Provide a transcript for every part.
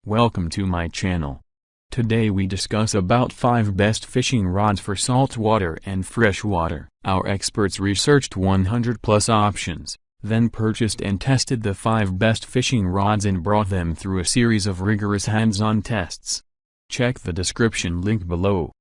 Welcome to my channel. Today we discuss about 5 best fishing rods for saltwater and freshwater. Our experts researched 100 plus options, then purchased and tested the 5 best fishing rods and brought them through a series of rigorous hands-on tests. Check the description link below.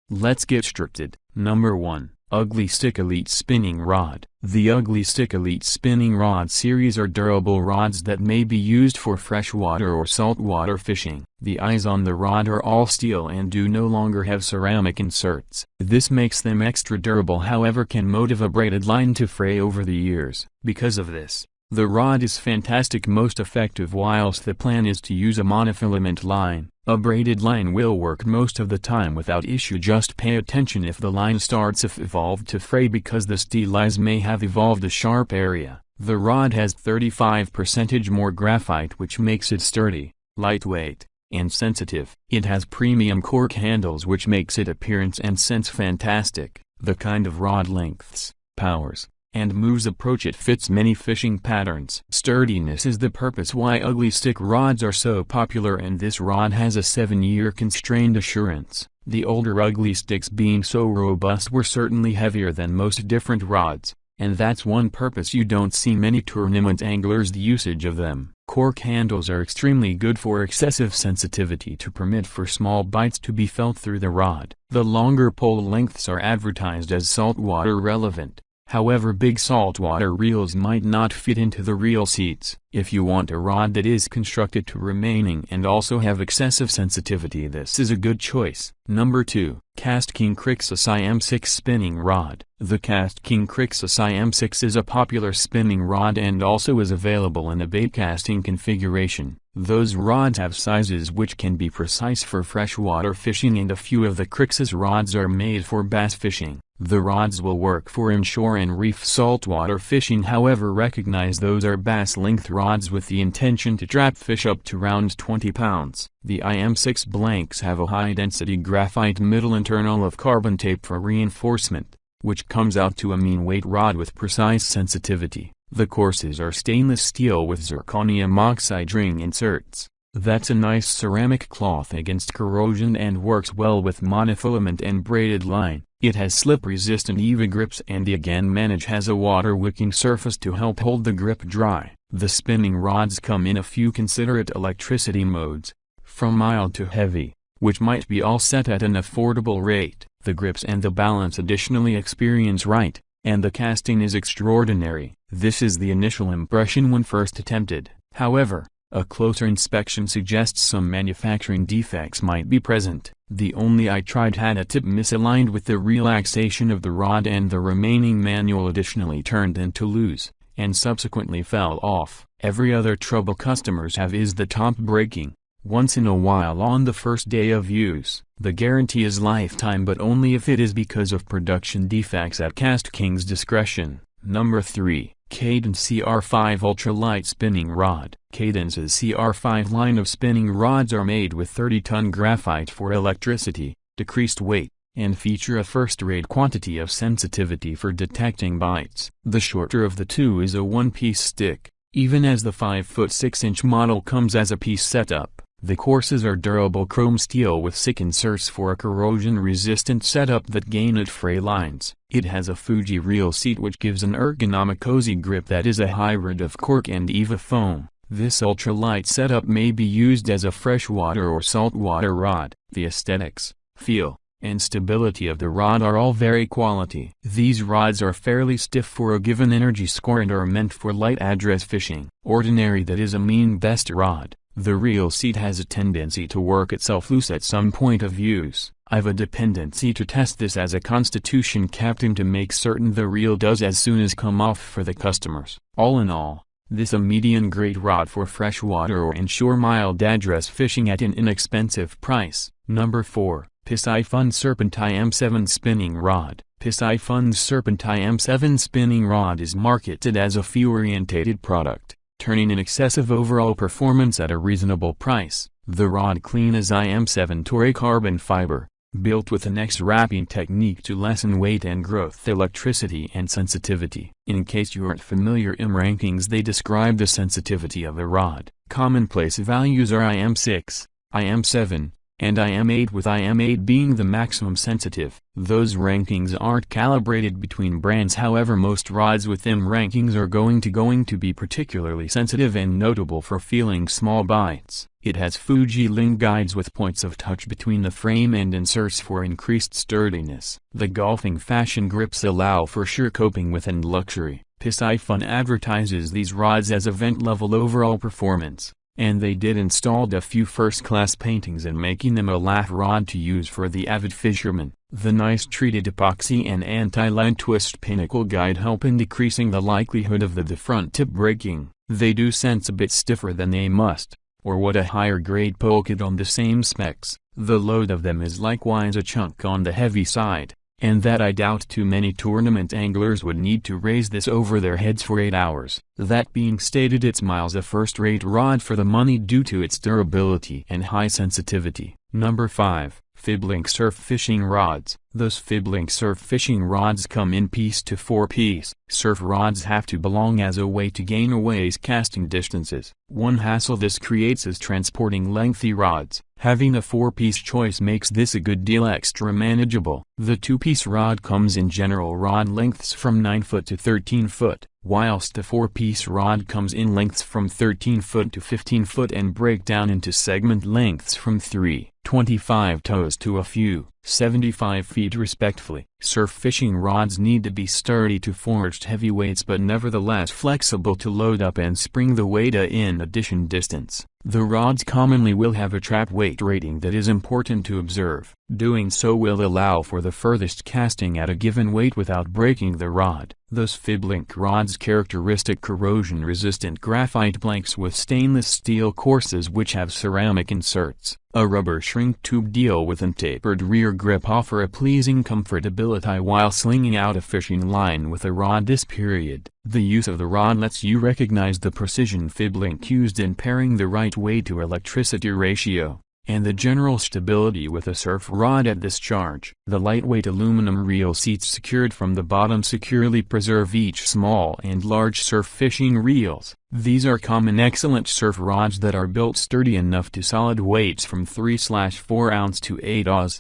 Let's get started. Number 1. Ugly Stick Elite Spinning Rod. The Ugly Stick Elite Spinning Rod series are durable rods that may be used for freshwater or saltwater fishing. The eyes on the rod are all steel and do no longer have ceramic inserts. This makes them extra durable, however can motive a braided line to fray over the years. Because of this, the rod is fantastic, most effective whilst the plan is to use a monofilament line. A braided line will work most of the time without issue, just pay attention if the line starts to evolve to fray because the steel eyes may have evolved a sharp area. The rod has 35% more graphite, which makes it sturdy, lightweight, and sensitive. It has premium cork handles which makes its appearance and sense fantastic. The kind of rod lengths, powers, and moves approach it fits many fishing patterns. Sturdiness is the purpose why ugly stick rods are so popular, and this rod has a 7-year constrained assurance. The older ugly sticks, being so robust, were certainly heavier than most different rods, and that's one purpose you don't see many tournament anglers the usage of them. Cork handles are extremely good for excessive sensitivity to permit for small bites to be felt through the rod. The longer pole lengths are advertised as saltwater relevant. However, big saltwater reels might not fit into the reel seats. If you want a rod that is constructed to remaining and also have excessive sensitivity, this is a good choice. Number 2. Cast King Crixus IM6 Spinning Rod. The Cast King Crixus IM6 is a popular spinning rod and also is available in a bait casting configuration. Those rods have sizes which can be precise for freshwater fishing, and a few of the Crixus rods are made for bass fishing. The rods will work for inshore and reef saltwater fishing, however recognize those are bass length rods with the intention to trap fish up to around 20 pounds. The IM6 blanks have a high density graphite middle internal of carbon tape for reinforcement, which comes out to a mean weight rod with precise sensitivity. The courses are stainless steel with zirconium oxide ring inserts. That's a nice ceramic cloth against corrosion and works well with monofilament and braided line. It has slip-resistant EVA grips, and the again manage has a water-wicking surface to help hold the grip dry. The spinning rods come in a few considerate electricity modes, from mild to heavy, which might be all set at an affordable rate. The grips and the balance additionally experience right, and the casting is extraordinary. This is the initial impression when first attempted. However, a closer inspection suggests some manufacturing defects might be present. The only I tried had a tip misaligned with the relaxation of the rod, and the remaining manual additionally turned into loose, and subsequently fell off. Every other trouble customers have is the top breaking, once in a while on the first day of use. The guarantee is lifetime, but only if it is because of production defects at Cast King's discretion. Number 3. Cadence CR5 Ultralight Spinning Rod. Cadence's CR5 line of spinning rods are made with 30-ton graphite for electricity, decreased weight, and feature a first-rate quantity of sensitivity for detecting bites. The shorter of the two is a one-piece stick, even as the 5-foot 6-inch model comes as a piece setup. The courses are durable chrome steel with SICK inserts for a corrosion-resistant setup that gain at fray lines. It has a Fuji reel seat which gives an ergonomic cozy grip that is a hybrid of cork and EVA foam. This ultralight setup may be used as a freshwater or saltwater rod. The aesthetics, feel, and stability of the rod are all very quality. These rods are fairly stiff for a given energy score and are meant for light address fishing. Ordinary, that is a mean best rod. The reel seat has a tendency to work itself loose at some point of use. I've a dependency to test this as a Constitution captain to make certain the reel does as soon as come off for the customers. All in all, this a median grade rod for freshwater or inshore mild address fishing at an inexpensive price. Number 4. Piscifun Serpent IM7 Spinning Rod. Piscifun's Serpent IM7 spinning rod is marketed as a fee-orientated product, turning in excessive overall performance at a reasonable price. The rod clean as IM7 Tori carbon fiber, built with an X-wrapping technique to lessen weight and growth electricity and sensitivity. In case you aren't familiar, IM rankings they describe the sensitivity of a rod. Commonplace values are IM6, IM7, and IM8, with IM8 being the maximum sensitive. Those rankings aren't calibrated between brands, however most rods with IM rankings are going to be particularly sensitive and notable for feeling small bites. It has Fuji-Link guides with points of touch between the frame and inserts for increased sturdiness. The golfing fashion grips allow for sure coping with and luxury. Piscifun advertises these rods as event-level overall performance, and they did installed a few first-class paintings in making them a laugh rod to use for the avid fisherman. The nice treated epoxy and anti-line twist pinnacle guide help in decreasing the likelihood of the front tip breaking. They do sense a bit stiffer than they must, or what a higher grade pocket on the same specs. The load of them is likewise a chunk on the heavy side, and that I doubt too many tournament anglers would need to raise this over their heads for 8 hours. That being stated, it's miles a first-rate rod for the money due to its durability and high sensitivity. Number 5. Fiblink Surf Fishing Rods. Those Fiblink surf fishing rods come in piece to 4-piece. Surf rods have to belong as a way to gain away's casting distances. One hassle this creates is transporting lengthy rods. Having a 4-piece choice makes this a good deal extra manageable. The 2-piece rod comes in general rod lengths from 9 foot to 13 foot, whilst the 4-piece rod comes in lengths from 13 foot to 15 foot and break down into segment lengths from 3.25 toes to a few 75 feet respectively. Surf fishing rods need to be sturdy to forged heavyweights but nevertheless flexible to load up and spring the weight in addition distance. The rods commonly will have a trap weight rating that is important to observe. Doing so will allow for the furthest casting at a given weight without breaking the rod. Those Fiblink rods' characteristic corrosion-resistant graphite blanks with stainless steel courses which have ceramic inserts, a rubber shrink tube deal with an tapered rear grip offer a pleasing comfortability while slinging out a fishing line with a rod. This period, the use of the rod lets you recognize the precision Fiblink used in pairing the right weight to electricity ratio, and the general stability with a surf rod at this charge. The lightweight aluminum reel seats secured from the bottom securely preserve each small and large surf fishing reels. These are common excellent surf rods that are built sturdy enough to solid weights from 3/4 ounce to 8 oz.